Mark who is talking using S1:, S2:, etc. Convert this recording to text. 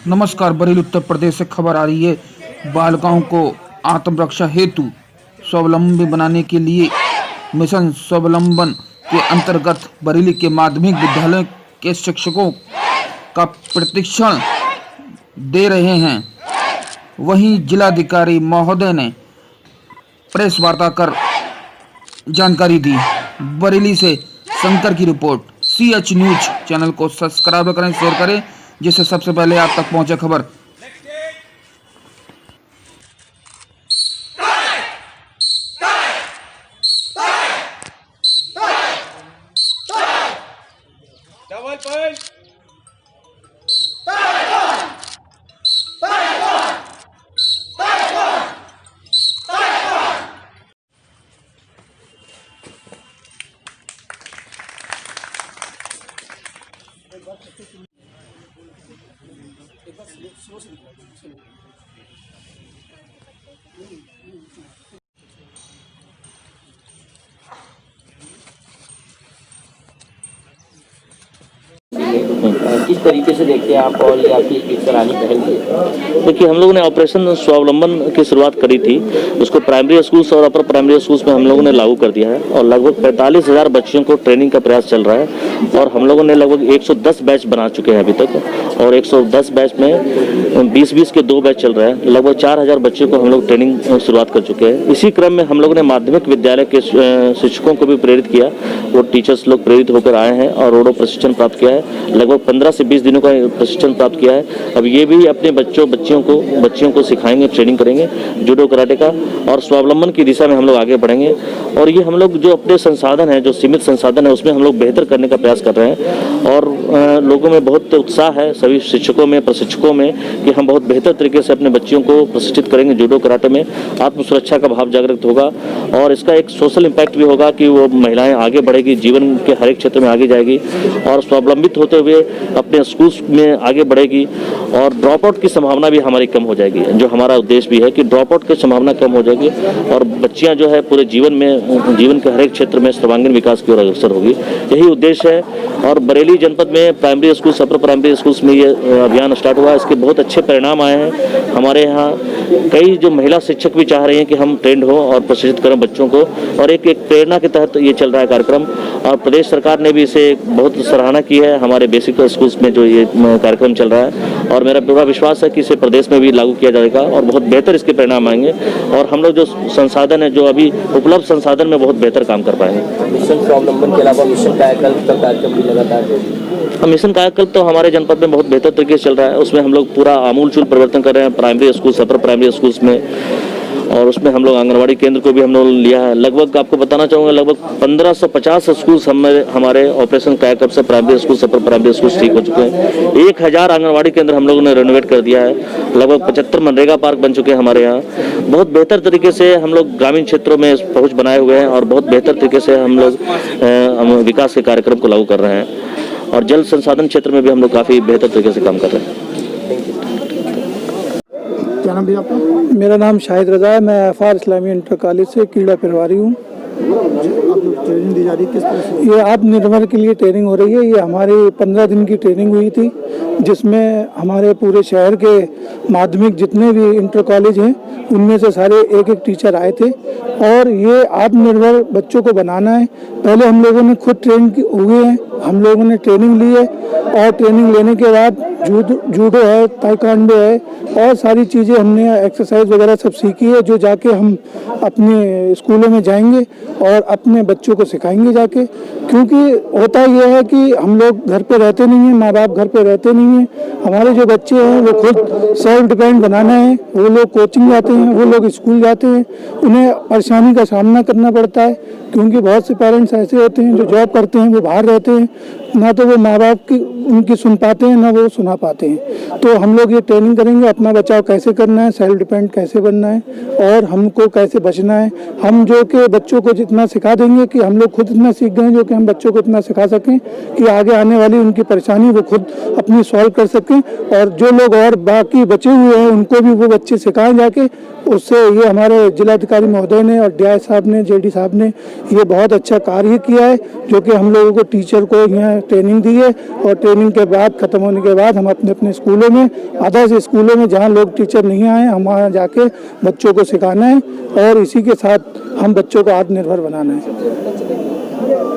S1: नमस्कार। बरेली उत्तर प्रदेश से खबर आ रही है। बालिकाओं को आत्मरक्षा हेतु स्वावलंबी बनाने के लिए मिशन स्वावलंबन के अंतर्गत बरेली के माध्यमिक विद्यालय के शिक्षकों का प्रशिक्षण दे रहे हैं। वहीं जिलाधिकारी महोदय ने प्रेस वार्ता कर जानकारी दी। बरेली से शंकर की रिपोर्ट। CH न्यूज चैनल को सब्सक्राइब करें, शेयर करें, जिससे सबसे पहले आप तक पहुंचे खबर।
S2: डबल पॉइंट
S3: किस तरीके से देखते हैं आप और ये आपकी एक सराहनीय पहल है? देखिए, हम लोगों ने ऑपरेशन स्वावलंबन की शुरुआत करी थी। उसको प्राइमरी स्कूल्स और अपर प्राइमरी स्कूल्स में हम लोगों ने लागू कर दिया है और लगभग 45,000 बच्चियों को ट्रेनिंग का प्रयास चल रहा है और हम लोगों ने लगभग 110 बैच बना चुके हैं अभी तक और 110 बैच में 20-20 के 2 बैच चल रहे हैं। लगभग 4,000 बच्चों को हम लोग ट्रेनिंग शुरुआत कर चुके हैं। इसी क्रम में हम लोगों ने माध्यमिक विद्यालय के शिक्षकों को भी प्रेरित किया। वो टीचर्स लोग प्रेरित होकर आए हैं और रोडो प्रशिक्षण प्राप्त किया है। लगभग 15 से 20 दिनों का प्रशिक्षण प्राप्त किया है। अब ये भी अपने बच्चियों को सिखाएंगे, ट्रेनिंग करेंगे जूडो कराटे का और स्वावलंबन की दिशा में हम लोग आगे बढ़ेंगे। और ये हम लोग जो अपने संसाधन है, जो सीमित संसाधन है, उसमें हम लोग बेहतर करने का प्रयास कर रहे हैं और लोगों में बहुत उत्साह है, सभी शिक्षकों में, प्रशिक्षकों में, कि हम बहुत बेहतर तरीके से अपने बच्चियों को प्रशिक्षित करेंगे जूडो कराटे में। आत्म सुरक्षा का भाव जागृत होगा और इसका एक सोशल इम्पैक्ट भी होगा कि वो महिलाएं आगे बढ़ेगी, जीवन के हर एक क्षेत्र में आगे जाएगी और स्वावलंबित होते हुए अपने स्कूल्स में आगे बढ़ेगी और ड्रॉप आउट की संभावना भी हमारी कम हो जाएगी। जो हमारा उद्देश्य भी है कि ड्रॉप आउट की संभावना कम हो जाएगी और बच्चियां जो है पूरे जीवन के हर एक क्षेत्र में सर्वांगीण विकास की ओर अग्रसर होगी। यही उद्देश्य है और बरेली जनपद में primary school, upper primary schools में ये अभियान स्टार्ट हुआ है। इसके बहुत अच्छे परिणाम आए हैं। हमारे यहाँ कई जो महिला शिक्षक भी चाह रही हैं कि हम ट्रेंड हो और प्रशिक्षित करें बच्चों को और एक प्रेरणा के तहत ये चल रहा है कार्यक्रम और प्रदेश सरकार ने भी इसे बहुत सराहना की है। हमारे बेसिक स्कूल्स में जो ये कार्यक्रम चल रहा है और मेरा पूरा विश्वास है कि इसे प्रदेश में भी लागू किया जाएगा और बहुत बेहतर इसके परिणाम आएंगे और हम लोग जो संसाधन है, जो अभी उपलब्ध संसाधन में, बहुत बेहतर काम कर पाएंगे।
S4: मिशन स्वावलंबन के अलावा मिशन कायाकल्प का कार्यक्रम भी लगातार
S3: मिशन कायाकल्प तो हमारे जनपद में बहुत बेहतर तरीके से चल रहा है। उसमें हम लोग पूरा आमूलचूल परिवर्तन कर रहे हैं primary school, upper primary schools में और उसमें हम लोग आंगनवाड़ी केंद्र को भी हम लोग लिया है। लगभग आपको बताना चाहूँगा लगभग 1550 स्कूल्स हमारे ऑपरेशन कायाकल्प से primary school, upper primary schools ठीक हो चुके हैं। 1000 आंगनवाड़ी केंद्र हम लोगों ने रेनोवेट कर दिया है। लगभग 75 मनरेगा पार्क बन चुके हैं हमारे यहाँ। बहुत बेहतर तरीके से हम लोग ग्रामीण क्षेत्रों में पहुँच बनाए हुए हैं और बहुत बेहतर तरीके से हम लोग विकास के कार्यक्रम को लागू कर रहे हैं और जल संसाधन क्षेत्र में भी हम लोग काफ़ी बेहतर तरीके से काम कर रहे हैं।
S5: क्या नाम भैया आपका? मेरा नाम शाहिद रजा है। मैं FR इस्लामी इंटर कॉलेज से कीड़ा प्रभारी हूँ। ट्रेनिंग दी जा रही है किस तरह से? ये आत्मनिर्भर के लिए ट्रेनिंग हो रही है। ये हमारी 15 दिन की ट्रेनिंग हुई थी जिसमें हमारे पूरे शहर के माध्यमिक जितने भी इंटर कॉलेज हैं उनमें से सारे एक टीचर आए थे और ये आत्मनिर्भर बच्चों को बनाना है। पहले हम लोगों ने खुद ट्रेन हुए हैं, हम लोगों ने ट्रेनिंग ली है और ट्रेनिंग लेने के बाद जूडो है, ताइक्वांडो है और सारी चीज़ें हमने एक्सरसाइज वगैरह सब सीखी है जो जाके हम अपने स्कूलों में जाएंगे और अपने बच्चों को सिखाएंगे जाके। क्योंकि होता यह है कि हम लोग घर पे रहते नहीं हैं, माँ बाप घर पे रहते नहीं हैं। हमारे जो बच्चे हैं वो खुद सेल्फ डिपेंड बनाना है। वो लोग कोचिंग जाते हैं, वो लोग स्कूल जाते हैं, उन्हें परेशानी का सामना करना पड़ता है क्योंकि बहुत से पेरेंट्स ऐसे होते हैं जो जॉब करते हैं, वो बाहर रहते हैं, ना तो वो माँ बाप की उनकी सुन पाते हैं ना वो सुना पाते हैं। तो हम लोग ये ट्रेनिंग करेंगे अपना बचाव कैसे करना है, सेल्फ डिपेंड कैसे बनना है और हमको कैसे बचना है। हम जो कि बच्चों को जितना सिखा देंगे कि हम लोग खुद इतना सीख गए जो कि हम बच्चों को इतना सिखा सकें कि आगे आने वाली उनकी परेशानी वो खुद अपनी सॉल्व कर सकें और जो लोग और बाकी बचे हुए हैं उनको भी वो बच्चे सिखाएं जाके। उससे ये हमारे जिलाधिकारी महोदय ने और DI साहब ने, JD साहब ने ये बहुत अच्छा कार्य किया है जो कि हम लोगों को टीचर को यहाँ ट्रेनिंग दी है और ट्रेनिंग के बाद ख़त्म होने के बाद हम अपने अपने स्कूलों में, आदर्श स्कूलों में जहाँ लोग टीचर नहीं आए, हम वहाँ जाके बच्चों को सिखाना है और इसी के साथ हम बच्चों को आत्मनिर्भर बनाना है।